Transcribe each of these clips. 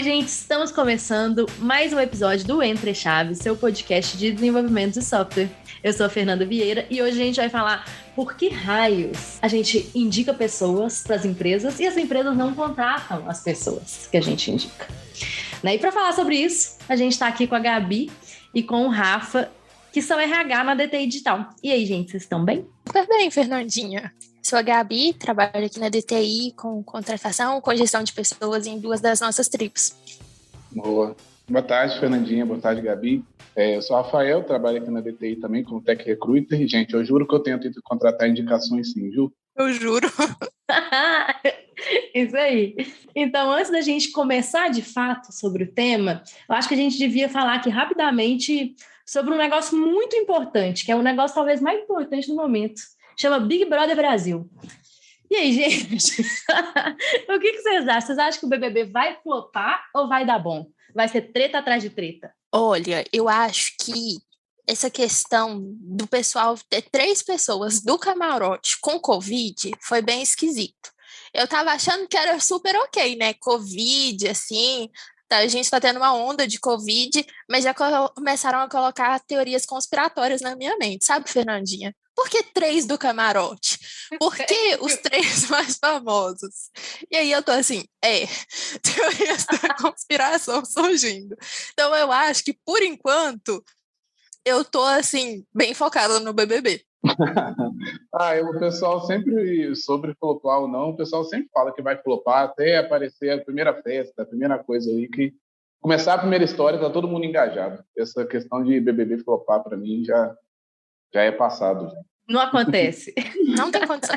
Oi, gente, estamos começando mais um episódio do Entre Chaves, seu podcast de desenvolvimento de software. Eu sou a Fernanda Vieira e hoje a gente vai falar por que raios a gente indica pessoas para as empresas e as empresas não contratam as pessoas que a gente indica. E para falar sobre isso, a gente está aqui com a Gabi e com o Rafa, que são RH na DTI Digital. E aí, gente, vocês estão bem? Super bem, Fernandinha. Sou a Gabi, trabalho aqui na DTI com contratação, com gestão de pessoas em duas das nossas tribos. Boa. Boa tarde, Fernandinha. Boa tarde, Gabi. Eu sou o Rafael, trabalho aqui na DTI também como Tech Recruiter. E, gente, eu juro que eu tento contratar indicações sim, viu? Eu juro. Isso aí. Então, antes da gente começar de fato sobre o tema, eu acho que a gente devia falar aqui rapidamente sobre um negócio muito importante, que é o negócio talvez mais importante no momento. Chama Big Brother Brasil. E aí, gente? O que vocês acham? Vocês acham que o BBB vai flopar ou vai dar bom? Vai ser treta atrás de treta? Olha, eu acho que essa questão do pessoal ter 3 pessoas do camarote com Covid foi bem esquisito. Eu tava achando que era super ok, né? Covid, assim, a gente tá tendo uma onda de Covid, mas já começaram a colocar teorias conspiratórias na minha mente, sabe, Fernandinha? Por que 3 do camarote? Por que os 3 mais famosos? E aí eu tô assim, teorias da conspiração surgindo. Então eu acho que, por enquanto, eu tô, assim, bem focada no BBB. O pessoal sempre, sobre flopar ou não, o pessoal sempre fala que vai flopar até aparecer a primeira festa, a primeira coisa aí, que começar a primeira história, tá todo mundo engajado. Essa questão de BBB flopar, para mim, já é passado. Já. Não acontece. Não tem condição.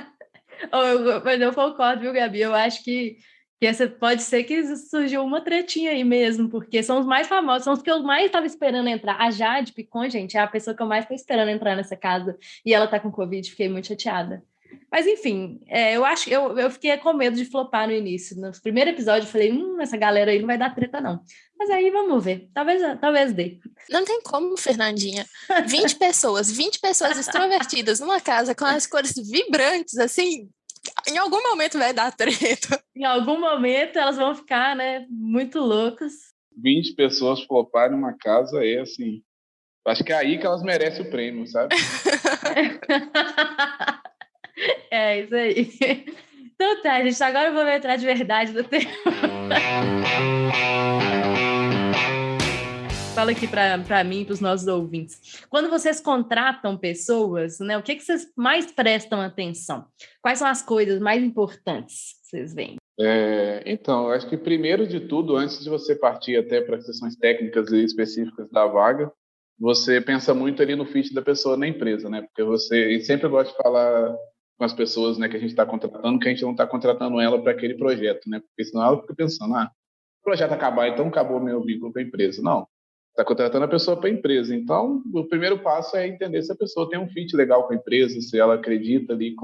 Mas eu concordo, viu, Gabi? Eu acho que essa pode ser que surgiu uma tretinha aí mesmo, porque são os mais famosos, são os que eu mais estava esperando entrar. A Jade Picon, gente, é a pessoa que eu mais estou esperando entrar nessa casa, e ela tá com Covid, fiquei muito chateada. Mas, enfim, eu fiquei com medo de flopar no início. No primeiro episódio, eu falei, essa galera aí não vai dar treta, não. Mas aí, vamos ver. Talvez dê. Não tem como, Fernandinha. 20 pessoas extrovertidas numa casa com as cores vibrantes, assim, em algum momento vai dar treta. Em algum momento elas vão ficar, né, muito loucas. 20 pessoas floparem numa casa é assim... Acho que é aí que elas merecem o prêmio, sabe? É isso aí. Então tá, gente, agora eu vou entrar de verdade no tema. Fala aqui para mim e para os nossos ouvintes. Quando vocês contratam pessoas, né, o que vocês mais prestam atenção? Quais são as coisas mais importantes que vocês veem? Então, acho que primeiro de tudo, antes de você partir até para as questões técnicas e específicas da vaga, você pensa muito ali no fit da pessoa na empresa, né? Porque você sempre gosta de falar com as pessoas, né, que a gente está contratando, que a gente não está contratando ela para aquele projeto, né? Porque senão ela fica pensando, o projeto acabar, então acabou meu vínculo com a empresa. Não, está contratando a pessoa para a empresa. Então, o primeiro passo é entender se a pessoa tem um fit legal com a empresa, se ela acredita ali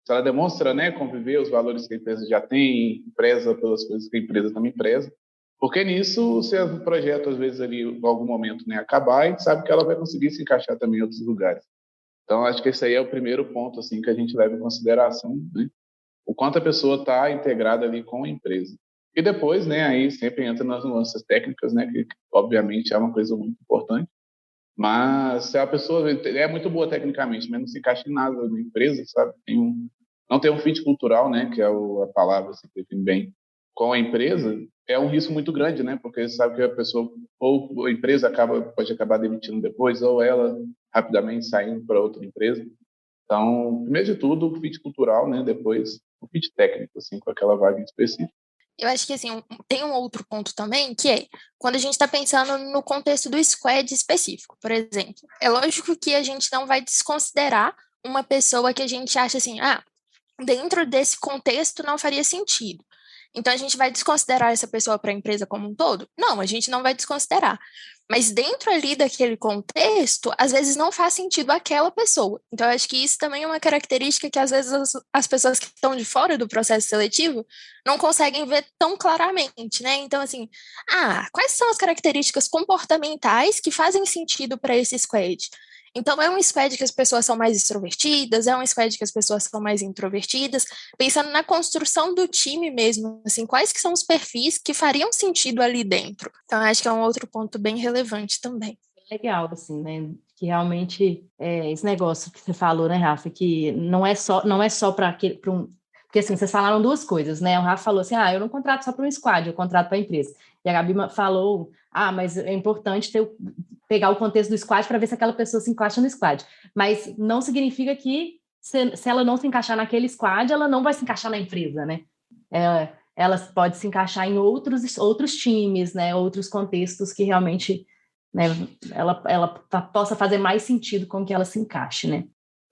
se ela demonstra, né, conviver os valores que a empresa já tem, preza pelas coisas que a empresa também preza. Porque nisso, se o projeto, às vezes, ali, em algum momento, né, acabar, a gente sabe que ela vai conseguir se encaixar também em outros lugares. Então, acho que esse aí é o primeiro ponto, assim, que a gente leva em consideração, né? O quanto a pessoa está integrada ali com a empresa. E depois, né, aí sempre entra nas nuances técnicas, né, que obviamente é uma coisa muito importante. Mas se a pessoa é muito boa tecnicamente, mas não se encaixa em nada na empresa, sabe? Não tem um fit cultural, né, que é a palavra que se define bem, com a empresa, é um risco muito grande, né? Porque você sabe que a pessoa, ou a empresa pode acabar demitindo depois, ou ela rapidamente saindo para outra empresa. Então, primeiro de tudo, o fit cultural, né? Depois, o fit técnico, assim, com aquela vaga em específico. Eu acho que, assim, tem um outro ponto também, que é quando a gente está pensando no contexto do squad específico, por exemplo. É lógico que a gente não vai desconsiderar uma pessoa que a gente acha assim, dentro desse contexto não faria sentido. Então, a gente vai desconsiderar essa pessoa para a empresa como um todo? Não, a gente não vai desconsiderar. Mas dentro ali daquele contexto, às vezes não faz sentido aquela pessoa. Então, eu acho que isso também é uma característica que, às vezes, as pessoas que estão de fora do processo seletivo não conseguem ver tão claramente, né? Então, assim, quais são as características comportamentais que fazem sentido para esse squad? Então, é um SPED que as pessoas são mais extrovertidas, é um SPED que as pessoas são mais introvertidas, pensando na construção do time mesmo, assim, quais que são os perfis que fariam sentido ali dentro. Então, acho que é um outro ponto bem relevante também. Legal, assim, né? Que realmente esse negócio que você falou, né, Rafa, que não é só para um. Porque assim, vocês falaram duas coisas, né? O Rafa falou assim: eu não contrato só para um squad, eu contrato para a empresa. E a Gabi falou: mas é importante pegar o contexto do squad para ver se aquela pessoa se encaixa no squad. Mas não significa que se ela não se encaixar naquele squad, ela não vai se encaixar na empresa, né? Ela pode se encaixar em outros times, né? Outros contextos que realmente, né, ela possa fazer mais sentido com que ela se encaixe, né?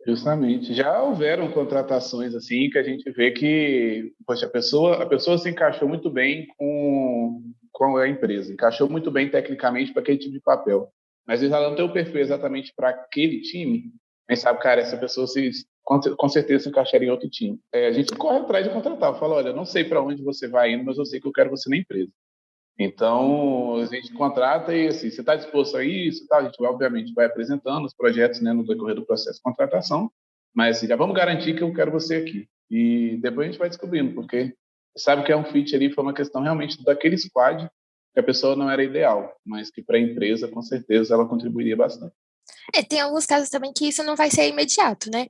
Justamente. Já houveram contratações assim que a gente vê que, poxa, a pessoa se encaixou muito bem com a empresa, encaixou muito bem tecnicamente para aquele tipo de papel. Mas ela não tem o perfil exatamente para aquele time, mas sabe, cara, essa pessoa com certeza se encaixaria em outro time. A gente corre atrás de contratar, fala, olha, eu não sei para onde você vai indo, mas eu sei que eu quero você na empresa. Então, a gente contrata e, assim, você está disposto a isso? Tá? A gente, obviamente, vai apresentando os projetos, né, no decorrer do processo de contratação, mas assim, já vamos garantir que eu quero você aqui. E depois a gente vai descobrindo, porque sabe que é um fit ali, foi uma questão realmente daquele squad, que a pessoa não era ideal, mas que para a empresa, com certeza, ela contribuiria bastante. Tem alguns casos também que isso não vai ser imediato, né?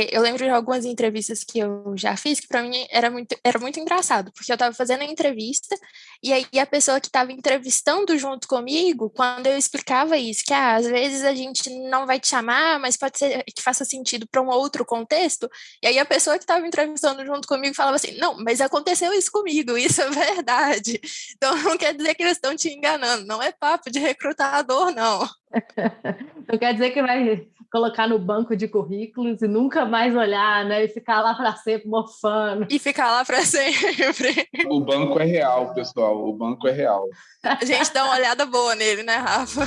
Eu lembro de algumas entrevistas que eu já fiz, que para mim era muito engraçado, porque eu estava fazendo a entrevista, e aí a pessoa que estava entrevistando junto comigo, quando eu explicava isso, que às vezes a gente não vai te chamar, mas pode ser que faça sentido para um outro contexto, e aí a pessoa que estava entrevistando junto comigo falava assim, não, mas aconteceu isso comigo, isso é verdade. Então não quer dizer que eles estão te enganando, não é papo de recrutador, não. Não quer dizer que vai colocar no banco de currículos e nunca mais olhar, né? E ficar lá para sempre mofando. E ficar lá para sempre. O banco é real, pessoal. O banco é real. A gente dá uma olhada boa nele, né, Rafa?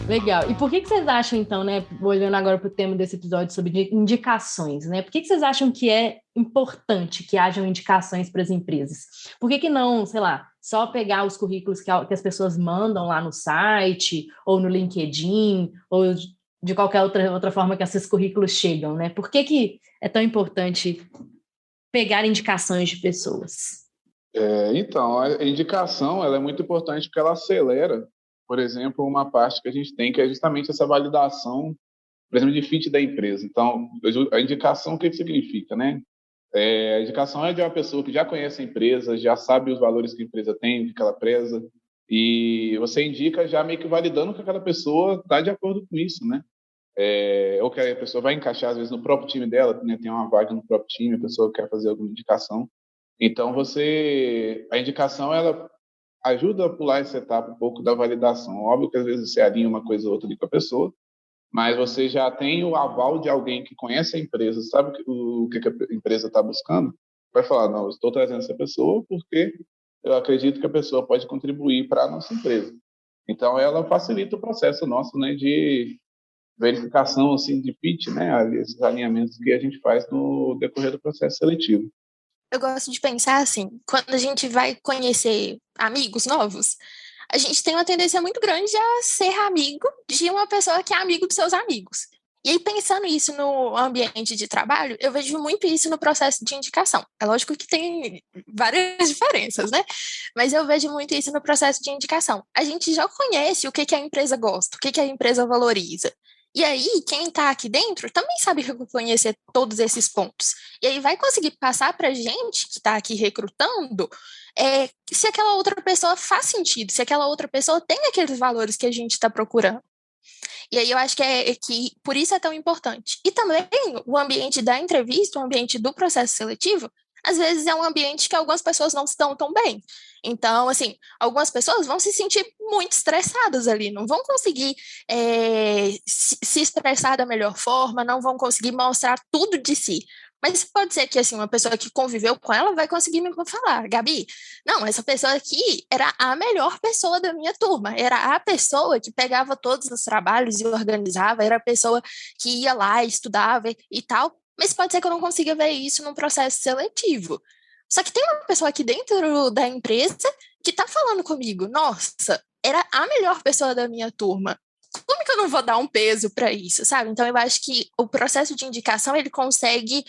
Legal. E por que vocês acham, então, né, olhando agora para o tema desse episódio sobre indicações, né? Por que vocês acham que é importante que hajam indicações para as empresas? Por que não, sei lá, só pegar os currículos que as pessoas mandam lá no site, ou no LinkedIn, ou de qualquer outra forma que esses currículos chegam, né? Por que é tão importante pegar indicações de pessoas? Então, a indicação ela é muito importante porque ela acelera, por exemplo, uma parte que a gente tem, que é justamente essa validação, por exemplo, de fit da empresa. Então, a indicação, o que significa, né? A indicação é de uma pessoa que já conhece a empresa, já sabe os valores que a empresa tem, o que ela preza, e você indica já meio que validando que aquela pessoa está de acordo com isso, né? Ou que a pessoa vai encaixar, às vezes, no próprio time dela, né? Tem uma vaga no próprio time, a pessoa quer fazer alguma indicação. Então, a indicação, ela ajuda a pular essa etapa um pouco da validação. Óbvio que, às vezes, você alinha uma coisa ou outra ali com a pessoa, mas você já tem o aval de alguém que conhece a empresa, sabe o que a empresa está buscando, vai falar, não, eu estou trazendo essa pessoa porque eu acredito que a pessoa pode contribuir para a nossa empresa. Então, ela facilita o processo nosso, né, de verificação assim, de pitch, né, esses alinhamentos que a gente faz no decorrer do processo seletivo. Eu gosto de pensar assim, quando a gente vai conhecer amigos novos, a gente tem uma tendência muito grande a ser amigo de uma pessoa que é amigo dos seus amigos. E aí, pensando isso no ambiente de trabalho, eu vejo muito isso no processo de indicação. É lógico que tem várias diferenças, né? Mas eu vejo muito isso no processo de indicação. A gente já conhece o que a empresa gosta, o que a empresa valoriza. E aí, quem está aqui dentro também sabe reconhecer todos esses pontos. E aí vai conseguir passar para a gente que está aqui recrutando se aquela outra pessoa faz sentido, se aquela outra pessoa tem aqueles valores que a gente está procurando. E aí eu acho que por isso é tão importante. E também o ambiente da entrevista, o ambiente do processo seletivo, às vezes é um ambiente que algumas pessoas não estão tão bem. Então, assim, algumas pessoas vão se sentir muito estressadas ali, não vão conseguir se expressar da melhor forma, não vão conseguir mostrar tudo de si. Mas pode ser que, assim, uma pessoa que conviveu com ela vai conseguir me falar, Gabi, não, essa pessoa aqui era a melhor pessoa da minha turma, era a pessoa que pegava todos os trabalhos e organizava, era a pessoa que ia lá, estudava e tal, mas pode ser que eu não consiga ver isso num processo seletivo. Só que tem uma pessoa aqui dentro da empresa que está falando comigo, nossa, era a melhor pessoa da minha turma. Como que eu não vou dar um peso para isso, sabe? Então, eu acho que o processo de indicação, ele consegue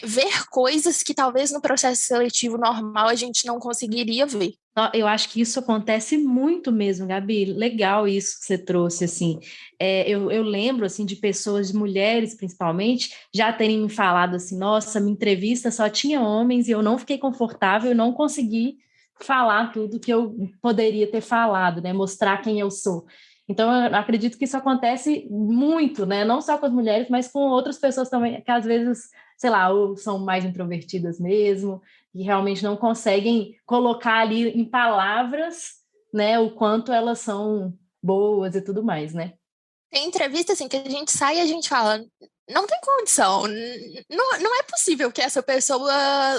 ver coisas que talvez no processo seletivo normal a gente não conseguiria ver. Eu acho que isso acontece muito mesmo, Gabi. Legal isso que você trouxe, assim. Eu lembro, assim, de pessoas, de mulheres principalmente, já terem me falado assim, nossa, minha entrevista só tinha homens e eu não fiquei confortável, eu não consegui falar tudo que eu poderia ter falado, né? Mostrar quem eu sou. Então, eu acredito que isso acontece muito, né? Não só com as mulheres, mas com outras pessoas também, que às vezes, sei lá, ou são mais introvertidas mesmo, e realmente não conseguem colocar ali em palavras, né, o quanto elas são boas e tudo mais, né? Tem entrevista, assim, que a gente sai e a gente fala, não tem condição, não é possível que essa pessoa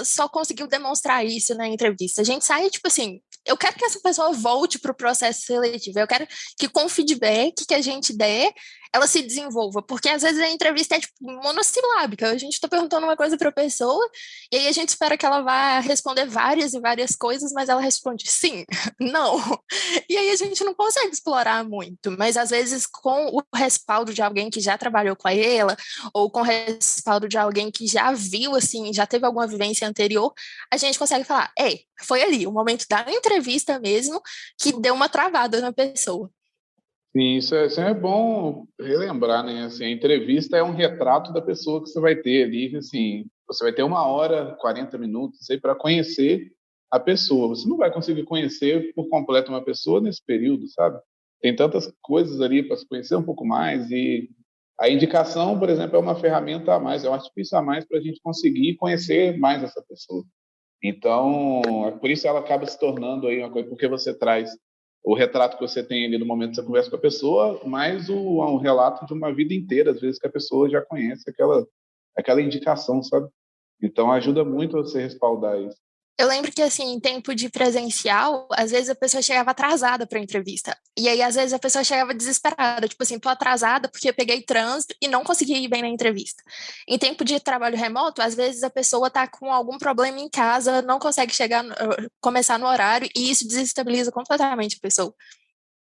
só conseguiu demonstrar isso na entrevista. A gente sai, tipo assim, eu quero que essa pessoa volte para o processo seletivo, eu quero que com o feedback que a gente der, ela se desenvolva, porque às vezes a entrevista é tipo monossilábica, a gente está perguntando uma coisa para a pessoa, e aí a gente espera que ela vá responder várias e várias coisas, mas ela responde sim, não, e aí a gente não consegue explorar muito, mas às vezes com o respaldo de alguém que já trabalhou com ela, ou com o respaldo de alguém que já viu, assim, já teve alguma vivência anterior, a gente consegue falar, foi ali, o momento da entrevista mesmo, que deu uma travada na pessoa. Sim, isso é bom relembrar, né? Assim, a entrevista é um retrato da pessoa que você vai ter ali, assim, você vai ter 1 hora, 40 minutos aí para conhecer a pessoa. Você não vai conseguir conhecer por completo uma pessoa nesse período, sabe? Tem tantas coisas ali para se conhecer um pouco mais e a indicação, por exemplo, é uma ferramenta a mais, é um artifício a mais para a gente conseguir conhecer mais essa pessoa. Então, por isso ela acaba se tornando aí uma coisa, porque você traz o retrato que você tem ali no momento que você conversa com a pessoa, mais um relato de uma vida inteira, às vezes que a pessoa já conhece aquela indicação, sabe? Então ajuda muito você respaldar isso. Eu lembro que, assim, em tempo de presencial, às vezes a pessoa chegava atrasada para a entrevista. E aí, às vezes, a pessoa chegava desesperada. Tipo assim, tô atrasada porque eu peguei trânsito e não consegui ir bem na entrevista. Em tempo de trabalho remoto, às vezes a pessoa tá com algum problema em casa, não consegue começar no horário e isso desestabiliza completamente a pessoa.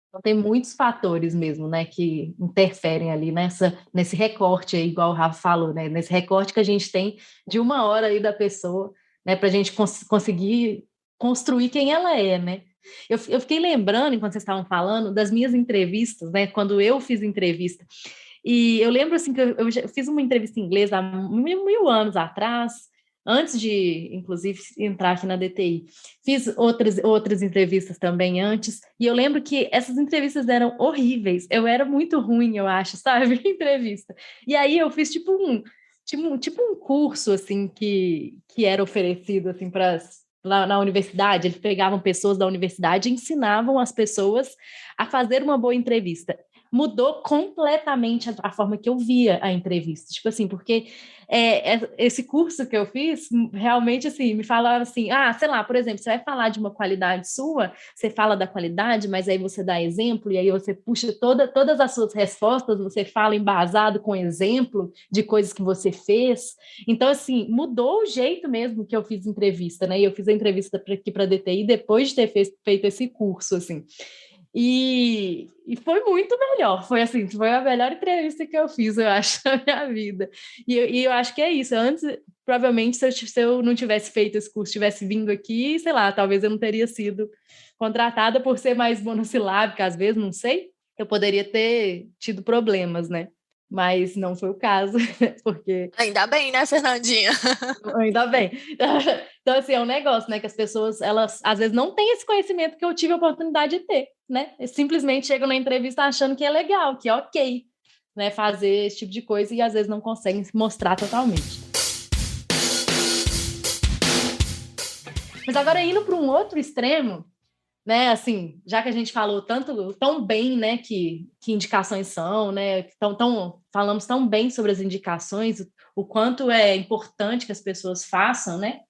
Então, tem muitos fatores mesmo, né, que interferem ali nesse recorte aí, igual o Rafa falou, né, nesse recorte que a gente tem de 1 hora aí da pessoa, né, para a gente conseguir construir quem ela é, né. Eu fiquei lembrando, enquanto vocês estavam falando, das minhas entrevistas, né, quando eu fiz entrevista. E eu lembro, assim, que eu já fiz uma entrevista em inglês há mil anos atrás, antes de, inclusive, entrar aqui na DTI. Fiz outras entrevistas também antes, e eu lembro que essas entrevistas eram horríveis. Eu era muito ruim, eu acho, sabe, entrevista. E aí eu fiz tipo um curso, assim, que era oferecido, assim, lá na universidade. Eles pegavam pessoas da universidade e ensinavam as pessoas a fazer uma boa entrevista. Mudou completamente a forma que eu via a entrevista, tipo assim, porque esse curso que eu fiz, realmente, assim, me falava assim, sei lá, por exemplo, você vai falar de uma qualidade sua, você fala da qualidade, mas aí você dá exemplo, e aí você puxa todas as suas respostas, você fala embasado com exemplo de coisas que você fez, então, assim, mudou o jeito mesmo que eu fiz entrevista, né, e eu fiz a entrevista aqui para a DTI depois de ter feito esse curso, assim, e foi muito melhor, foi assim, foi a melhor entrevista que eu fiz, eu acho, na minha vida. E eu acho que é isso. Antes, provavelmente, se eu não tivesse feito esse curso, tivesse vindo aqui, sei lá, talvez eu não teria sido contratada por ser mais monossilábica, às vezes, não sei. Eu poderia ter tido problemas, né? Mas não foi o caso, porque... Ainda bem, né, Fernandinha? Ainda bem. Então, assim, é um negócio, né, que as pessoas, elas, às vezes, não têm esse conhecimento que eu tive a oportunidade de ter, né? Eles simplesmente chegam na entrevista achando que é legal, que é ok, né, fazer esse tipo de coisa e, às vezes, não conseguem se mostrar totalmente. Mas agora, indo para um outro extremo, né, assim, já que a gente falou tão bem, né, que indicações são, né, falamos tão bem sobre as indicações, o quanto é importante que as pessoas façam, né?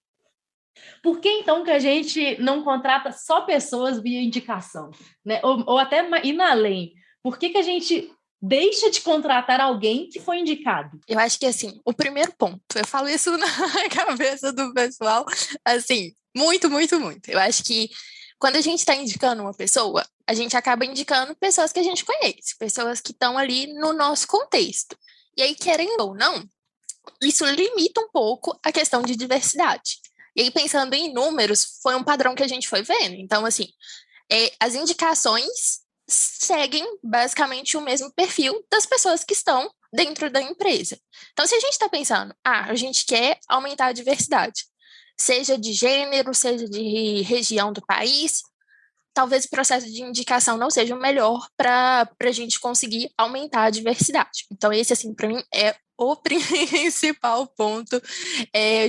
Por que, então, que a gente não contrata só pessoas via indicação, né? Ou até ir além? Por que a gente deixa de contratar alguém que foi indicado? Eu acho que, assim, o primeiro ponto, eu falo isso na cabeça do pessoal, assim, muito, muito, muito. Eu acho que quando a gente está indicando uma pessoa, a gente acaba indicando pessoas que a gente conhece, pessoas que estão ali no nosso contexto. E aí, querendo ou não, isso limita um pouco a questão de diversidade. E aí, pensando em números, foi um padrão que a gente foi vendo. Então, assim, as indicações seguem basicamente o mesmo perfil das pessoas que estão dentro da empresa. Então, se a gente está pensando, a gente quer aumentar a diversidade, seja de gênero, seja de região do país, talvez o processo de indicação não seja o melhor para a gente conseguir aumentar a diversidade. Então, esse, assim, para mim, é o principal ponto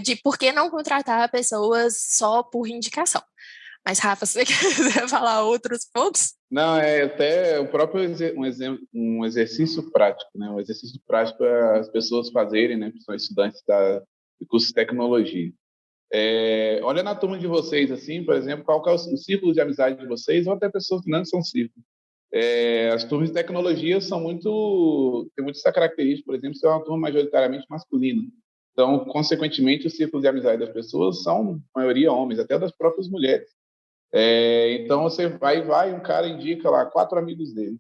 de por que não contratar pessoas só por indicação. Mas, Rafa, se você quiser falar outros pontos? Não, é até o próprio um exercício prático, né? Um exercício prático para as pessoas fazerem, né? Que são estudantes de curso de tecnologia. Olha na turma de vocês, assim, por exemplo, qual que é o círculo de amizade de vocês, ou até pessoas que não são círculo. As turmas de tecnologia tem muito essa característica, por exemplo, ser uma turma majoritariamente masculina. Então, consequentemente, o círculo de amizade das pessoas são, a maioria, homens, até das próprias mulheres. Então, você vai, um cara indica lá 4 amigos dele.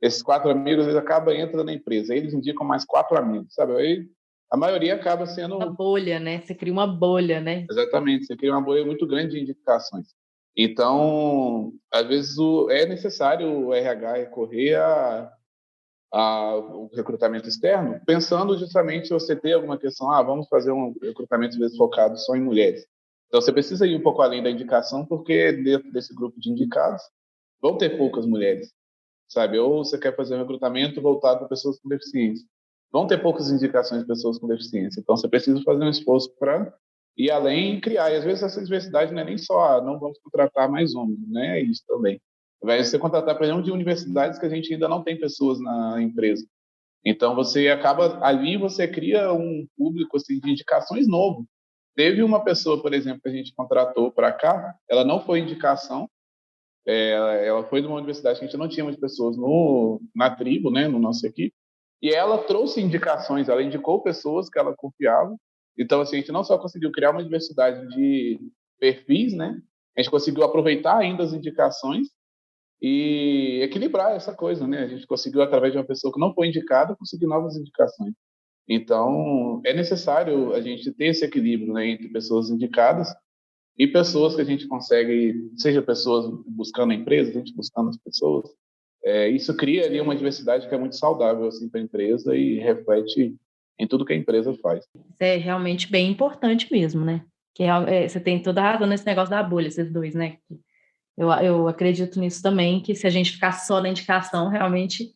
Esses 4 amigos, eles acabam entrando na empresa. Aí eles indicam mais 4 amigos, sabe? Aí a maioria acaba sendo... Uma bolha, né? Você cria uma bolha, né? Exatamente, você cria uma bolha muito grande de indicações. Então, às vezes, é necessário o RH recorrer ao recrutamento externo, pensando justamente se você tem alguma questão, vamos fazer um recrutamento às vezes focado só em mulheres. Então, você precisa ir um pouco além da indicação, porque dentro desse grupo de indicados vão ter poucas mulheres, sabe? Ou você quer fazer um recrutamento voltado para pessoas com deficiência. Vão ter poucas indicações de pessoas com deficiência. Então, você precisa fazer um esforço para ir além e criar. E, às vezes, essa diversidade não é nem só, não vamos contratar mais homens, né? É isso também. Vai ser contratar, por exemplo, de universidades que a gente ainda não tem pessoas na empresa. Então, você acaba, ali você cria um público assim, de indicações novo. Teve uma pessoa, por exemplo, que a gente contratou para cá, ela não foi indicação, ela foi de uma universidade que a gente não tinha muitas pessoas na tribo, né, no nosso equipe, e ela trouxe indicações, ela indicou pessoas que ela confiava. Então, assim, a gente não só conseguiu criar uma diversidade de perfis, né, a gente conseguiu aproveitar ainda as indicações e equilibrar essa coisa, né? A gente conseguiu, através de uma pessoa que não foi indicada, conseguir novas indicações. Então, é necessário a gente ter esse equilíbrio, né, entre pessoas indicadas e pessoas que a gente consegue, seja pessoas buscando a empresa, a gente buscando as pessoas. Isso cria ali uma diversidade que é muito saudável assim, para a empresa e reflete em tudo que a empresa faz. É realmente bem importante mesmo, né? Você tem toda a razão nesse negócio da bolha, esses dois, né? Eu acredito nisso também, que se a gente ficar só na indicação, realmente,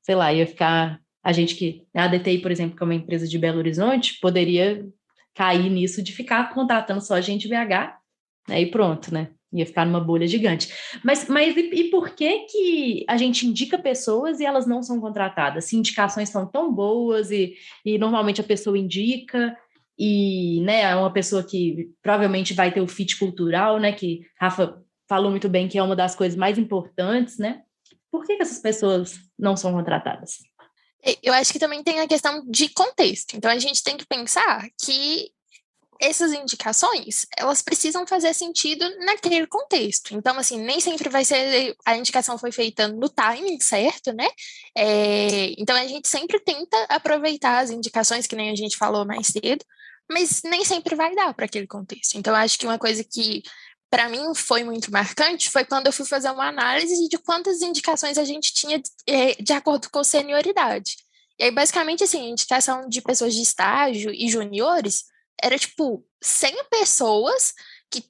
sei lá, ia ficar... A gente que... A DTI, por exemplo, que é uma empresa de Belo Horizonte, poderia cair nisso de ficar contratando só gente BH, né? E pronto, né? Ia ficar numa bolha gigante. Mas e por que a gente indica pessoas e elas não são contratadas? Se indicações são tão boas e normalmente a pessoa indica e, né, é uma pessoa que provavelmente vai ter o fit cultural, né? Que Rafa falou muito bem que é uma das coisas mais importantes, né? Por que essas pessoas não são contratadas? Eu acho que também tem a questão de contexto. Então, a gente tem que pensar que essas indicações, elas precisam fazer sentido naquele contexto. Então, assim, nem sempre vai ser... A indicação foi feita no timing certo, né? Então, a gente sempre tenta aproveitar as indicações, que nem a gente falou mais cedo, mas nem sempre vai dar para aquele contexto. Então, acho que uma coisa que para mim foi muito marcante foi quando eu fui fazer uma análise de quantas indicações a gente tinha de acordo com senioridade. E aí, basicamente, assim, a indicação de pessoas de estágio e juniores era, tipo, 100 pessoas que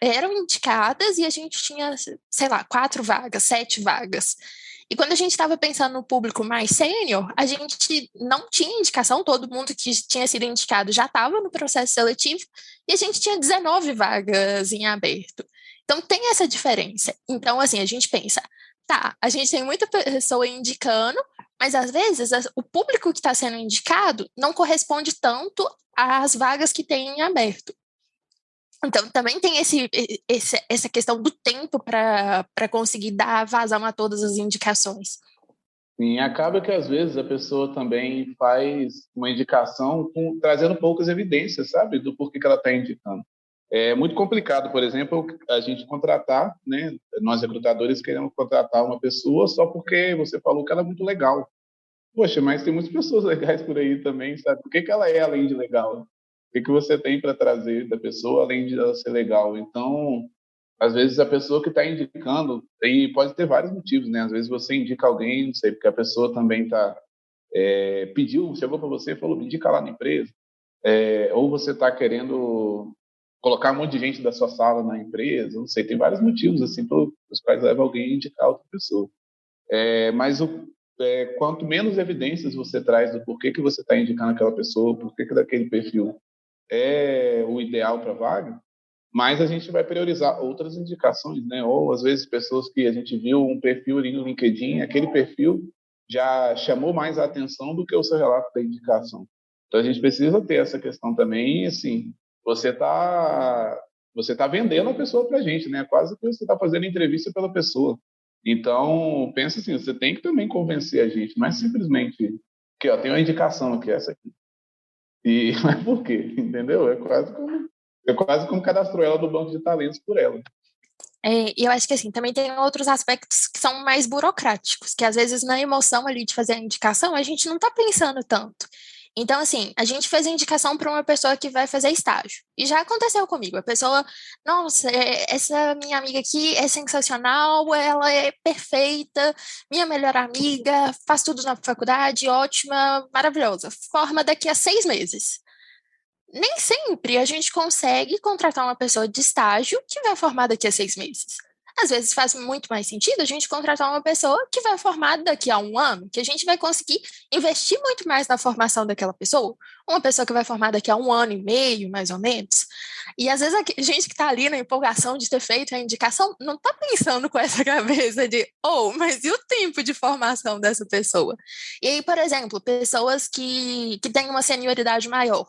eram indicadas e a gente tinha, sei lá, 4 vagas, 7 vagas. E quando a gente estava pensando no público mais sênior, a gente não tinha indicação, todo mundo que tinha sido indicado já estava no processo seletivo, e a gente tinha 19 vagas em aberto. Então, tem essa diferença. Então, assim, a gente pensa, tá, a gente tem muita pessoa indicando, mas às vezes o público que está sendo indicado não corresponde tanto às vagas que tem em aberto. Então, também tem essa questão do tempo para conseguir dar vazão a todas as indicações. Sim, acaba que às vezes a pessoa também faz uma indicação trazendo poucas evidências, sabe, do porquê que ela está indicando. É muito complicado, por exemplo, a gente contratar, né? Nós recrutadores queremos contratar uma pessoa só porque você falou que ela é muito legal. Poxa, mas tem muitas pessoas legais por aí também, sabe? Por que que ela é além de legal? O que que você tem para trazer da pessoa além de ela ser legal? Então, às vezes a pessoa que está indicando, e pode ter vários motivos, né? Às vezes você indica alguém, não sei, porque a pessoa também pediu, chegou para você e falou, me indica lá na empresa. Ou você está querendo colocar um monte de gente da sua sala na empresa, não sei, tem vários motivos assim pelos quais leva alguém a indicar outra pessoa. Mas quanto menos evidências você traz do porquê que você está indicando aquela pessoa, porquê que daquele perfil é o ideal para a vaga, mais a gente vai priorizar outras indicações, né? Ou às vezes pessoas que a gente viu um perfil ali no LinkedIn, aquele perfil já chamou mais a atenção do que o seu relato da indicação. Então a gente precisa ter essa questão também, assim, você tá vendendo a pessoa para a gente, né? Quase que você está fazendo entrevista pela pessoa. Então, pensa assim, você tem que também convencer a gente, não é simplesmente que ó, tem uma indicação aqui, essa aqui. E mas por quê? Entendeu? Eu quase como cadastrou ela no banco de talentos por ela. E eu acho que assim, também tem outros aspectos que são mais burocráticos, que às vezes na emoção ali de fazer a indicação, a gente não está pensando tanto. Então, assim, a gente fez a indicação para uma pessoa que vai fazer estágio. E já aconteceu comigo. A pessoa, nossa, essa minha amiga aqui é sensacional, ela é perfeita, minha melhor amiga, faz tudo na faculdade, ótima, maravilhosa. Forma daqui a 6 meses. Nem sempre a gente consegue contratar uma pessoa de estágio que vai formar daqui a 6 meses. Às vezes faz muito mais sentido a gente contratar uma pessoa que vai formar daqui a 1 ano, que a gente vai conseguir investir muito mais na formação daquela pessoa. Uma pessoa que vai formar daqui a 1 ano e meio, mais ou menos. E às vezes a gente que está ali na empolgação de ter feito a indicação não está pensando com essa cabeça de, mas e o tempo de formação dessa pessoa? E aí, por exemplo, pessoas que têm uma senioridade maior.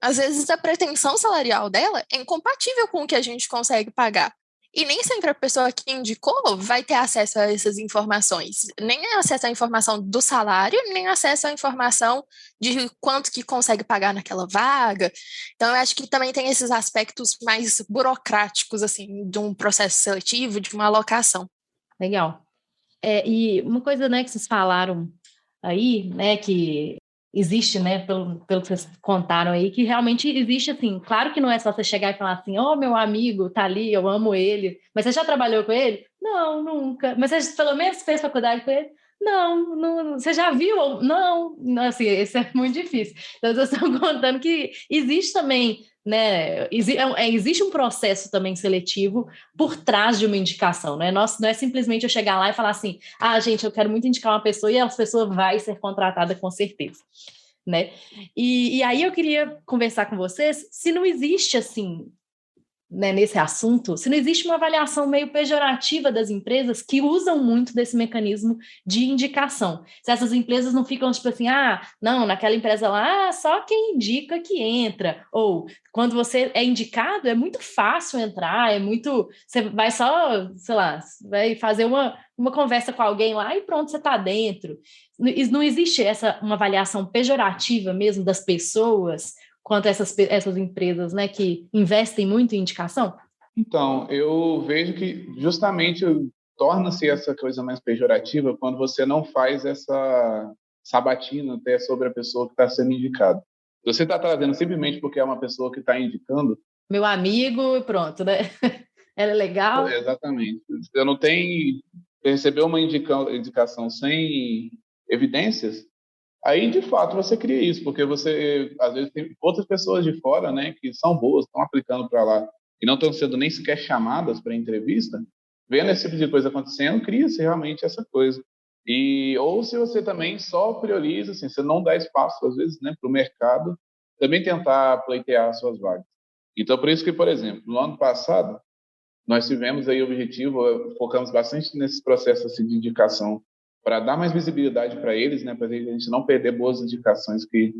Às vezes a pretensão salarial dela é incompatível com o que a gente consegue pagar. E nem sempre a pessoa que indicou vai ter acesso a essas informações. Nem acesso à informação do salário, nem acesso à informação de quanto que consegue pagar naquela vaga. Então, eu acho que também tem esses aspectos mais burocráticos, assim, de um processo seletivo, de uma alocação. Legal. E uma coisa, né, que vocês falaram aí, né, que existe, né, pelo que vocês contaram aí, que realmente existe, assim, claro que não é só você chegar e falar assim, meu amigo tá ali, eu amo ele, mas você já trabalhou com ele? Não, nunca. Mas você pelo menos fez faculdade com ele? Não, não, você já viu? Não, assim, isso é muito difícil. Então, vocês estão contando que existe também, né, existe um processo também seletivo por trás de uma indicação, né? Não é simplesmente eu chegar lá e falar assim, gente, eu quero muito indicar uma pessoa e essa pessoa vai ser contratada com certeza, né? E aí eu queria conversar com vocês se não existe, assim, né, nesse assunto, se não existe uma avaliação meio pejorativa das empresas que usam muito desse mecanismo de indicação. Se essas empresas não ficam tipo assim, não, naquela empresa lá, só quem indica que entra. Ou quando você é indicado, é muito fácil entrar, você vai só, sei lá, vai fazer uma conversa com alguém lá e pronto, você está dentro. Não existe uma avaliação pejorativa mesmo das pessoas quanto a essas empresas, né, que investem muito em indicação? Então, eu vejo que justamente torna-se essa coisa mais pejorativa quando você não faz essa sabatina até sobre a pessoa que está sendo indicada. Você está trazendo simplesmente porque é uma pessoa que está indicando. Meu amigo, pronto, né? Ela é legal. Exatamente. Eu não tenho recebeu uma indicação sem evidências. Aí, de fato, você cria isso, porque você, às vezes, tem outras pessoas de fora, né, que são boas, estão aplicando para lá e não estão sendo nem sequer chamadas para entrevista, vendo esse tipo de coisa acontecendo, cria-se realmente essa coisa. Ou se você também só prioriza, assim, você não dá espaço, às vezes, né, para o mercado também tentar pleitear as suas vagas. Então, por isso que, por exemplo, no ano passado, nós tivemos aí o objetivo, focamos bastante nesses processos assim, de indicação para dar mais visibilidade para eles, né, para a gente não perder boas indicações que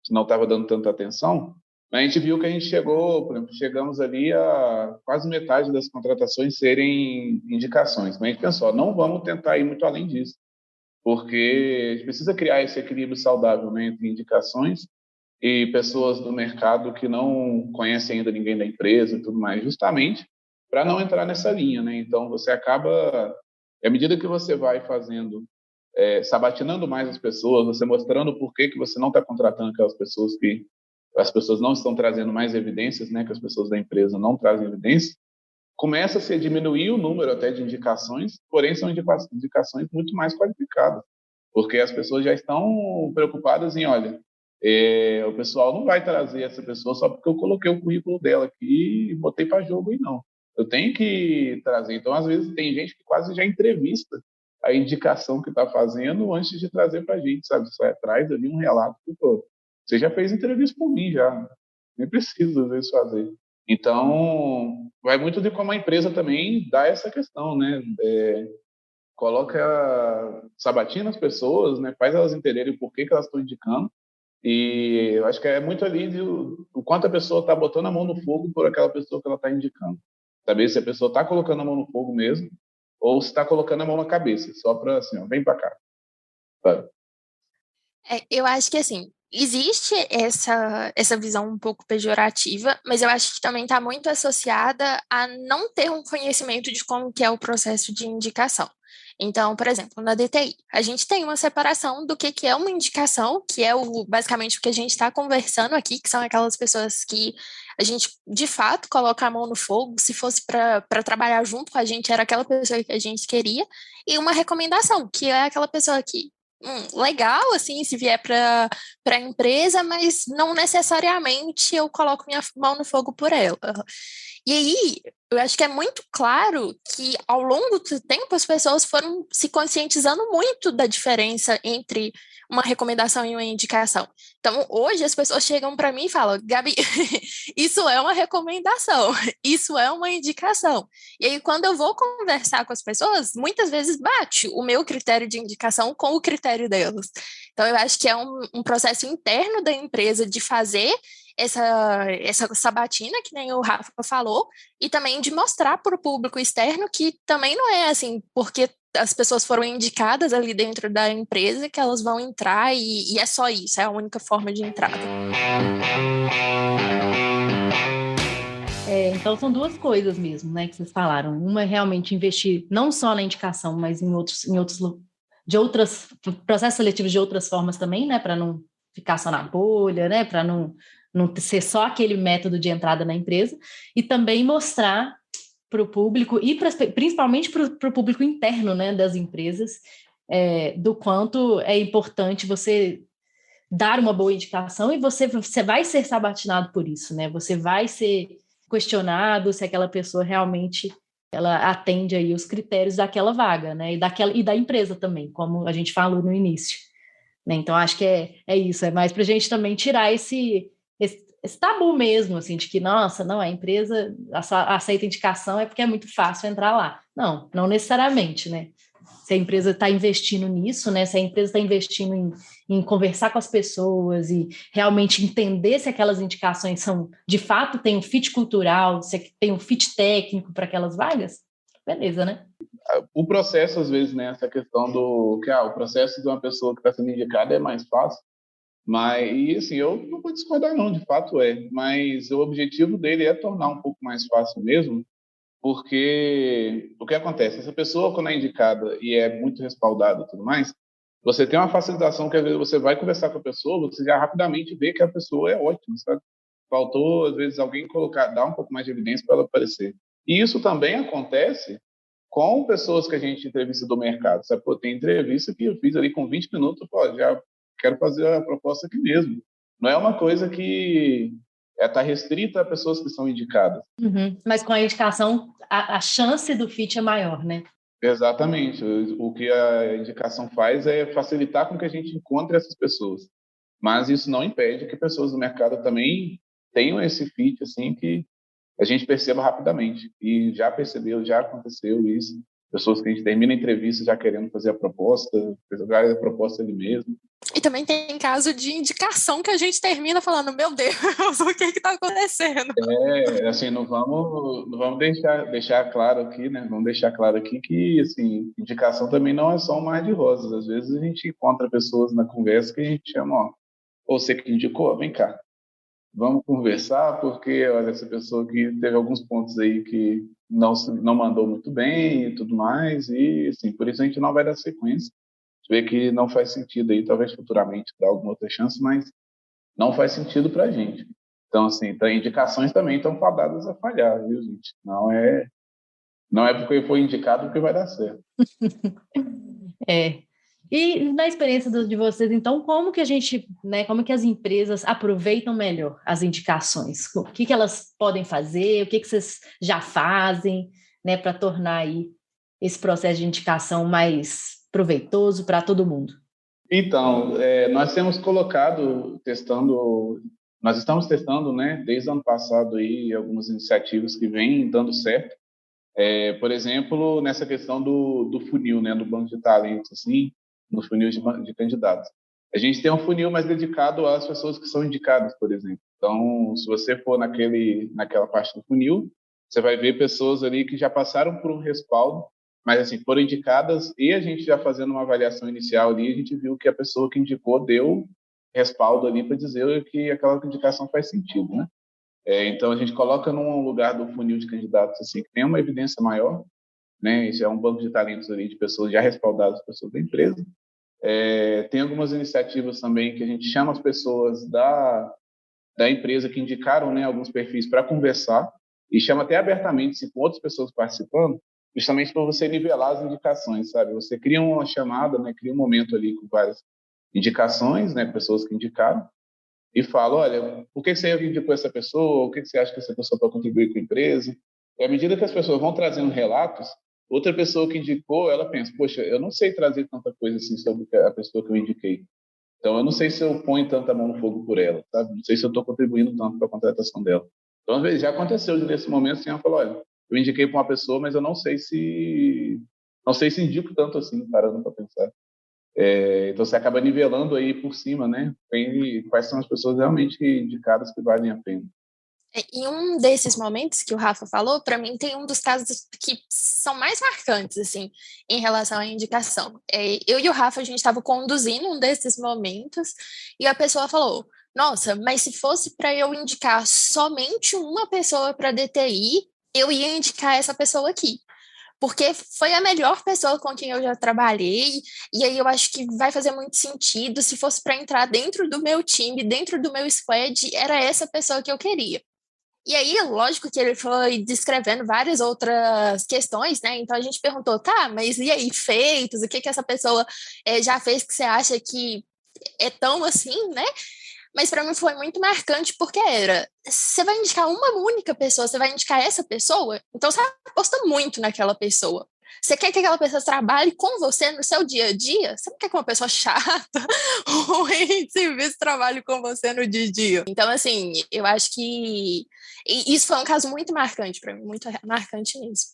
não estava dando tanta atenção. Mas a gente viu que a gente por exemplo, chegamos ali a quase metade das contratações serem indicações. Mas a gente pensou, não vamos tentar ir muito além disso, porque a gente precisa criar esse equilíbrio saudável, né, entre indicações e pessoas do mercado que não conhecem ainda ninguém da empresa e tudo mais, justamente para não entrar nessa linha, né? Então, você acaba, à medida que você vai fazendo, sabatinando mais as pessoas, você mostrando por que você não está contratando aquelas pessoas que as pessoas não estão trazendo mais evidências, né? Que as pessoas da empresa não trazem evidências, começa-se a diminuir o número até de indicações, porém são indicações muito mais qualificadas, porque as pessoas já estão preocupadas em, olha, o pessoal não vai trazer essa pessoa só porque eu coloquei o currículo dela aqui e botei para jogo e não. Eu tenho que trazer. Então, às vezes, tem gente que quase já entrevista a indicação que está fazendo antes de trazer para a gente, sabe? Só traz ali um relato. Pô, você já fez entrevista por mim, já. Nem precisa, às vezes, fazer. Então, vai muito de como a empresa também dá essa questão, né? Coloca sabatina as pessoas, né? Faz elas entenderem por que elas estão indicando. E eu acho que é muito ali o quanto a pessoa está botando a mão no fogo por aquela pessoa que ela está indicando. Saber se a pessoa está colocando a mão no fogo mesmo ou se está colocando a mão na cabeça, só para assim, ó, vem para cá. Sabe? Eu acho que, assim, existe essa visão um pouco pejorativa, mas eu acho que também está muito associada a não ter um conhecimento de como que é o processo de indicação. Então, por exemplo, na DTI, a gente tem uma separação do que é uma indicação, que é basicamente o que a gente está conversando aqui, que são aquelas pessoas que a gente, de fato, coloca a mão no fogo, se fosse para trabalhar junto com a gente, era aquela pessoa que a gente queria, e uma recomendação, que é aquela pessoa que legal, assim, se vier para a empresa, mas não necessariamente eu coloco minha mão no fogo por ela. E aí, eu acho que é muito claro que ao longo do tempo as pessoas foram se conscientizando muito da diferença entre uma recomendação e uma indicação. Então, hoje as pessoas chegam para mim e falam, Gabi, isso é uma recomendação, isso é uma indicação. E aí, quando eu vou conversar com as pessoas, muitas vezes bate o meu critério de indicação com o critério delas. Então, eu acho que é um processo interno da empresa de fazer essa sabatina, que nem o Rafa falou, e também de mostrar para o público externo que também não é assim, porque as pessoas foram indicadas ali dentro da empresa que elas vão entrar e é só isso, é a única forma de entrada. Então são duas coisas mesmo, né, que vocês falaram. Uma é realmente investir não só na indicação, mas em outros processos seletivos de outras formas também, né, para não ficar só na bolha, né, para não ser só aquele método de entrada na empresa, e também mostrar para o público e principalmente para o público interno, né, das empresas, do quanto é importante você dar uma boa indicação e você vai ser sabatinado por isso, né? Você vai ser questionado se aquela pessoa realmente ela atende aí os critérios daquela vaga, né? E da empresa também, como a gente falou no início. Né? Então, acho que é isso, é mais para a gente também tirar esse tabu mesmo, assim, de que, nossa, não, a empresa aceita indicação é porque é muito fácil entrar lá. Não necessariamente, né? Se a empresa está investindo nisso, né? Se a empresa está investindo em conversar com as pessoas e realmente entender se aquelas indicações são, de fato, tem um fit cultural, se tem um fit técnico para aquelas vagas, beleza, né? O processo, às vezes, né? Essa questão do que o processo de uma pessoa que está sendo indicada é mais fácil, mas, e assim, eu não vou discordar não, de fato mas o objetivo dele é tornar um pouco mais fácil mesmo, porque o que acontece? Essa pessoa, quando é indicada e é muito respaldada e tudo mais, você tem uma facilitação que às vezes você vai conversar com a pessoa, você já rapidamente vê que a pessoa é ótima, sabe? Faltou, às vezes, alguém dar um pouco mais de evidência para ela aparecer. E isso também acontece com pessoas que a gente entrevista do mercado, sabe? Pô, tem entrevista que eu fiz ali com 20 minutos, pô, já quero fazer a proposta aqui mesmo. Não é uma coisa que está restrita a pessoas que são indicadas. Uhum. Mas com a indicação, a chance do fit é maior, né? Exatamente. O que a indicação faz é facilitar com que a gente encontre essas pessoas. Mas isso não impede que pessoas do mercado também tenham esse fit, assim, que a gente perceba rapidamente. E já percebeu, já aconteceu isso. Pessoas que a gente termina a entrevista já querendo fazer a proposta, fazer a proposta ali mesmo. E também tem caso de indicação que a gente termina falando, meu Deus, o que está acontecendo? Assim, não vamos deixar claro aqui, né? Vamos deixar claro aqui que, assim, indicação também não é só um mar de rosas. Às vezes a gente encontra pessoas na conversa que a gente chama, ó, ou você que indicou, vem cá, vamos conversar, porque olha, essa pessoa que teve alguns pontos aí que não mandou muito bem e tudo mais, e assim, por isso a gente não vai dar sequência. A gente vê que não faz sentido aí, talvez futuramente dar alguma outra chance, mas não faz sentido para a gente. Então, assim, indicações também estão fadadas a falhar, viu, gente? Não é porque foi indicado que vai dar certo. É. E na experiência de vocês, então, como que a gente, né, como que as empresas aproveitam melhor as indicações? O que elas podem fazer? O que vocês já fazem, né, para tornar aí esse processo de indicação mais proveitoso para todo mundo? Então, nós temos nós estamos testando, né, desde o ano passado aí, algumas iniciativas que vêm dando certo. Por exemplo, nessa questão do funil, né, do banco de talentos, assim, no funil de candidatos. A gente tem um funil mais dedicado às pessoas que são indicadas, por exemplo. Então, se você for naquela parte do funil, você vai ver pessoas ali que já passaram por um respaldo, mas assim, foram indicadas e a gente já fazendo uma avaliação inicial ali, a gente viu que a pessoa que indicou deu respaldo ali para dizer que aquela indicação faz sentido, né? Então, a gente coloca num lugar do funil de candidatos assim, que tem uma evidência maior, né? Isso é um banco de talentos ali de pessoas já respaldadas, pessoas da empresa. Tem algumas iniciativas também que a gente chama as pessoas da empresa que indicaram, né, alguns perfis para conversar e chama até abertamente, se com outras pessoas participando, justamente para você nivelar as indicações, sabe? Você cria uma chamada, né, cria um momento ali com várias indicações, né, pessoas que indicaram, e fala, olha, por que você indicou essa pessoa? O que você acha que essa pessoa pode contribuir com a empresa? E à medida que as pessoas vão trazendo relatos, outra pessoa que indicou, ela pensa, poxa, eu não sei trazer tanta coisa assim sobre a pessoa que eu indiquei. Então, eu não sei se eu ponho tanta mão no fogo por ela, sabe? Não sei se eu estou contribuindo tanto para a contratação dela. Então, às vezes, já aconteceu nesse momento, assim, ela falou, olha, eu indiquei para uma pessoa, mas eu não sei se indico tanto assim, parando para pensar. Então, você acaba nivelando aí por cima, né? Quais são as pessoas realmente indicadas que valem a pena. Em um desses momentos que o Rafa falou, para mim tem um dos casos que são mais marcantes, assim, em relação à indicação. Eu e o Rafa, a gente estava conduzindo um desses momentos e a pessoa falou, nossa, mas se fosse para eu indicar somente uma pessoa para DTI, eu ia indicar essa pessoa aqui. Porque foi a melhor pessoa com quem eu já trabalhei, e aí eu acho que vai fazer muito sentido. Se fosse para entrar dentro do meu time, dentro do meu squad, era essa pessoa que eu queria. E aí, lógico que ele foi descrevendo várias outras questões, né? Então a gente perguntou, tá, mas e aí, feitos? O que essa pessoa já fez que você acha que é tão assim, né? Mas para mim foi muito marcante porque você vai indicar uma única pessoa, você vai indicar essa pessoa, então você aposta muito naquela pessoa. Você quer que aquela pessoa trabalhe com você no seu dia a dia? Você não quer que uma pessoa chata, ruim de serviço, trabalhe com você no dia a dia. Então, assim, eu acho que isso foi um caso muito marcante para mim, muito marcante mesmo.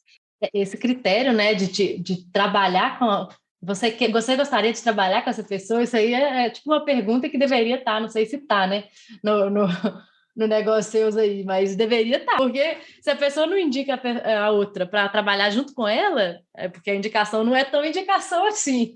Esse critério, né, de trabalhar com... Você gostaria de trabalhar com essa pessoa? Isso aí é tipo uma pergunta que deveria estar, não sei se está, né, no negócio seus aí, mas deveria estar, porque se a pessoa não indica a outra para trabalhar junto com ela, é porque a indicação não é tão indicação assim.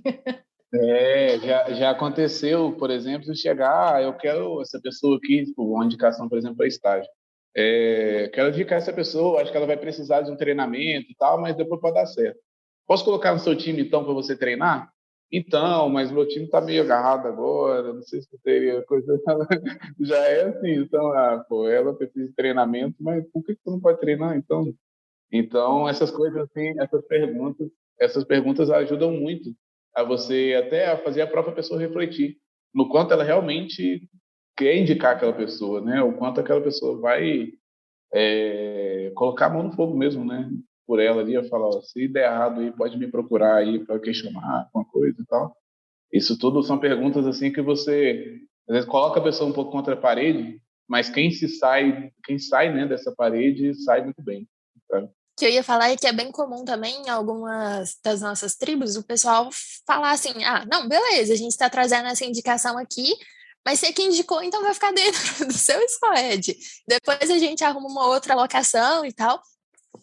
Já aconteceu, por exemplo, de chegar, eu quero essa pessoa aqui, tipo, uma indicação, por exemplo, para estágio. Quero indicar essa pessoa, acho que ela vai precisar de um treinamento e tal, mas depois pode dar certo. Posso colocar no seu time, então, para você treinar? Então, mas meu time está meio agarrado agora, não sei se teria coisa... Já é assim, então, ela precisa de treinamento, mas por que você não pode treinar, então? Então, essas coisas assim, essas perguntas ajudam muito a você até a fazer a própria pessoa refletir no quanto ela realmente quer indicar aquela pessoa, né? O quanto aquela pessoa vai colocar a mão no fogo mesmo, né? Por ela ali, eu falo, se der errado aí, pode me procurar aí para questionar alguma coisa e tal. Isso tudo são perguntas assim que você às vezes coloca a pessoa um pouco contra a parede, mas quem sai, né, dessa parede sai muito bem, sabe? Que eu ia falar é que é bem comum também em algumas das nossas tribos o pessoal falar assim, não, beleza, a gente está trazendo essa indicação aqui, mas você que indicou, então vai ficar dentro do seu squad. Depois a gente arruma uma outra alocação e tal.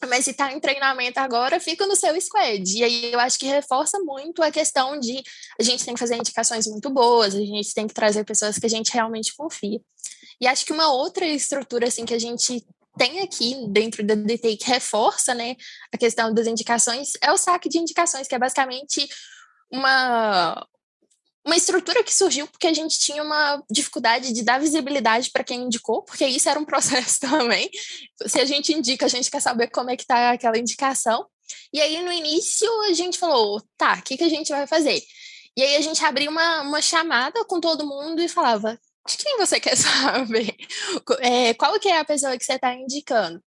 Mas se está em treinamento agora, fica no seu squad. E aí eu acho que reforça muito a questão de a gente tem que fazer indicações muito boas, a gente tem que trazer pessoas que a gente realmente confia. E acho que uma outra estrutura assim que a gente tem aqui dentro da DTI que reforça, né, a questão das indicações é o saque de indicações, que é basicamente uma estrutura que surgiu porque a gente tinha uma dificuldade de dar visibilidade para quem indicou, porque isso era um processo também. Se a gente indica, a gente quer saber como é que está aquela indicação. E aí, no início, a gente falou, tá, o que a gente vai fazer? E aí a gente abria uma chamada com todo mundo e falava, de quem você quer saber? Qual que é a pessoa que você está indicando?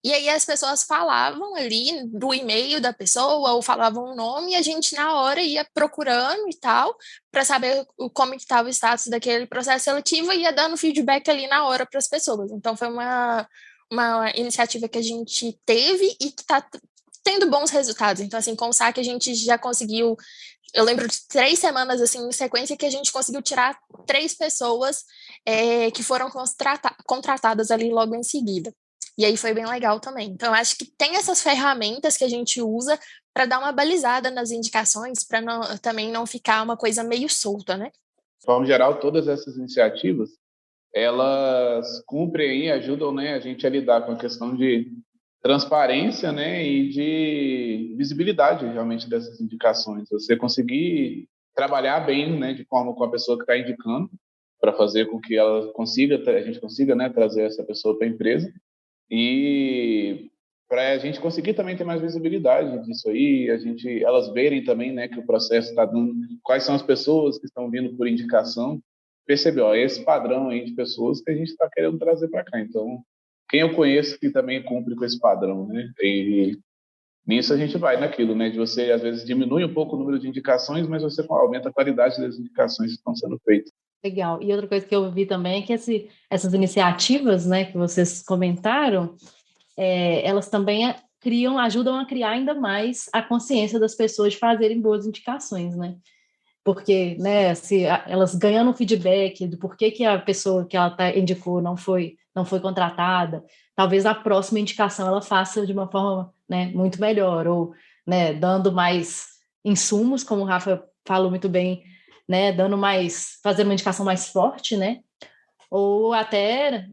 E aí as pessoas falavam ali do e-mail da pessoa ou falavam o nome e a gente na hora ia procurando e tal para saber como estava o status daquele processo seletivo e ia dando feedback ali na hora para as pessoas. Então foi uma iniciativa que a gente teve e que está tendo bons resultados. Então assim, com o saque a gente já conseguiu, eu lembro de 3 semanas assim em sequência que a gente conseguiu tirar 3 pessoas que foram contratadas ali logo em seguida. E aí foi bem legal também. Então, eu acho que tem essas ferramentas que a gente usa para dar uma balizada nas indicações, para também não ficar uma coisa meio solta, né? De forma geral, todas essas iniciativas, elas cumprem e ajudam, né, a gente a lidar com a questão de transparência, né, e de visibilidade realmente dessas indicações. Você conseguir trabalhar bem, né, de forma com a pessoa que está indicando, para fazer com que ela a gente consiga, né, trazer essa pessoa para a empresa. E para a gente conseguir também ter mais visibilidade disso aí, elas verem também, né, que o processo está dando, quais são as pessoas que estão vindo por indicação, perceber, ó, esse padrão aí de pessoas que a gente está querendo trazer para cá. Então, quem eu conheço que também cumpre com esse padrão, né? E nisso a gente vai naquilo, né, de você às vezes diminui um pouco o número de indicações, mas você aumenta a qualidade das indicações que estão sendo feitas. Legal. E outra coisa que eu vi também é que essas iniciativas, né, que vocês comentaram, elas também ajudam a criar ainda mais a consciência das pessoas de fazerem boas indicações, né? Porque, né, se elas ganhando feedback do porquê que a pessoa que ela indicou não foi contratada, talvez a próxima indicação ela faça de uma forma, né, muito melhor, ou, né, dando mais insumos, como o Rafa falou muito bem, né, fazendo uma indicação mais forte, né, ou até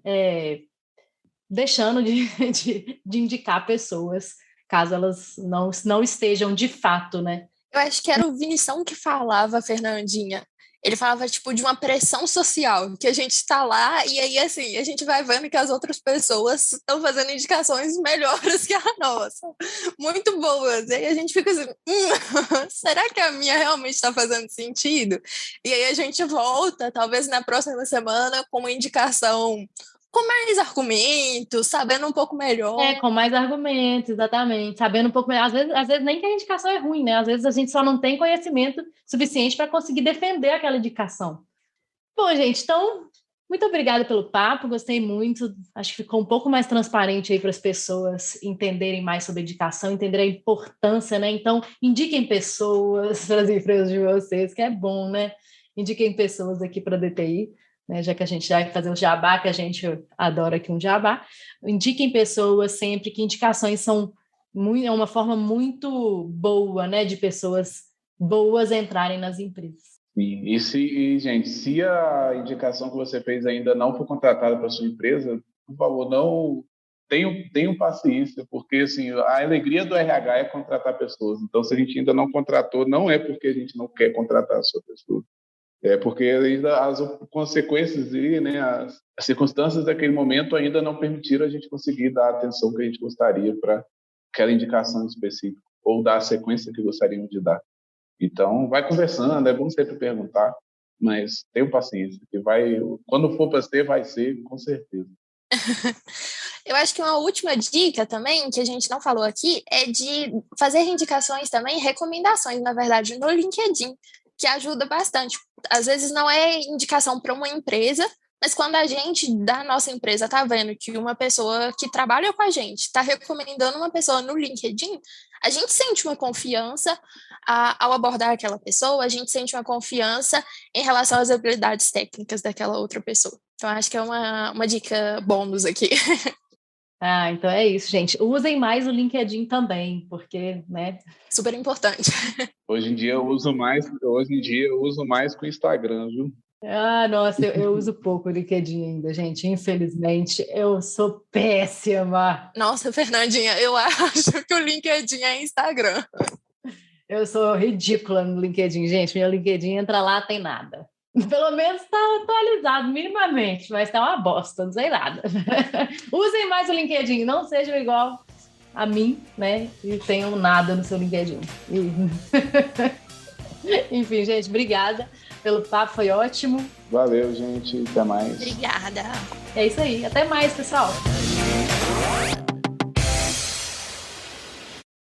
deixando de indicar pessoas, caso elas não estejam de fato, né. Eu acho que era o Vinição que falava, Fernandinha. Ele falava, tipo, de uma pressão social, que a gente está lá e aí, assim, a gente vai vendo que as outras pessoas estão fazendo indicações melhores que a nossa. Muito boas. E aí a gente fica assim, será que a minha realmente está fazendo sentido? E aí a gente volta, talvez na próxima semana, com uma indicação com mais argumentos, sabendo um pouco melhor. Com mais argumentos, exatamente. Sabendo um pouco melhor. Às vezes nem que a indicação é ruim, né? Às vezes a gente só não tem conhecimento suficiente para conseguir defender aquela indicação. Bom, gente, então, muito obrigada pelo papo, gostei muito. Acho que ficou um pouco mais transparente aí para as pessoas entenderem mais sobre indicação, entenderem a importância, né? Então, indiquem pessoas para as empresas de vocês, que é bom, né? Indiquem pessoas aqui para a DTI. Né, já que a gente vai fazer o jabá, que a gente adora aqui um jabá, indiquem pessoas sempre, que indicações é uma forma muito boa, né, de pessoas boas entrarem nas empresas. Gente, se a indicação que você fez ainda não for contratada para sua empresa, por favor, não tenham paciência, porque assim, a alegria do RH é contratar pessoas. Então, se a gente ainda não contratou, não é porque a gente não quer contratar a sua pessoa. É porque ainda as consequências e, né, as circunstâncias daquele momento ainda não permitiram a gente conseguir dar a atenção que a gente gostaria para aquela indicação específica ou dar a sequência que gostaríamos de dar. Então, vai conversando, é bom sempre perguntar, mas tenha paciência, que quando for para ser, vai ser, com certeza. Eu acho que uma última dica também, que a gente não falou aqui, é de fazer indicações também, recomendações, na verdade, no LinkedIn, que ajuda bastante. Às vezes não é indicação para uma empresa, mas quando a gente da nossa empresa está vendo que uma pessoa que trabalha com a gente está recomendando uma pessoa no LinkedIn, a gente sente uma confiança ao abordar aquela pessoa, a gente sente uma confiança em relação às habilidades técnicas daquela outra pessoa. Então, acho que é uma dica bônus aqui. Ah, então é isso, gente. Usem mais o LinkedIn também, porque, né? Super importante. Hoje em dia eu uso mais com o Instagram, viu? Ah, nossa, eu uso pouco o LinkedIn ainda, gente. Infelizmente, eu sou péssima. Nossa, Fernandinha, eu acho que o LinkedIn é Instagram. Eu sou ridícula no LinkedIn, gente. Meu LinkedIn entra lá, tem nada. Pelo menos está atualizado minimamente, mas tá uma bosta, não sei nada. Usem mais o LinkedIn, não sejam igual a mim, né? E tenham nada no seu LinkedIn. Enfim, gente, obrigada pelo papo, foi ótimo. Valeu, gente. Até mais. Obrigada. É isso aí. Até mais, pessoal.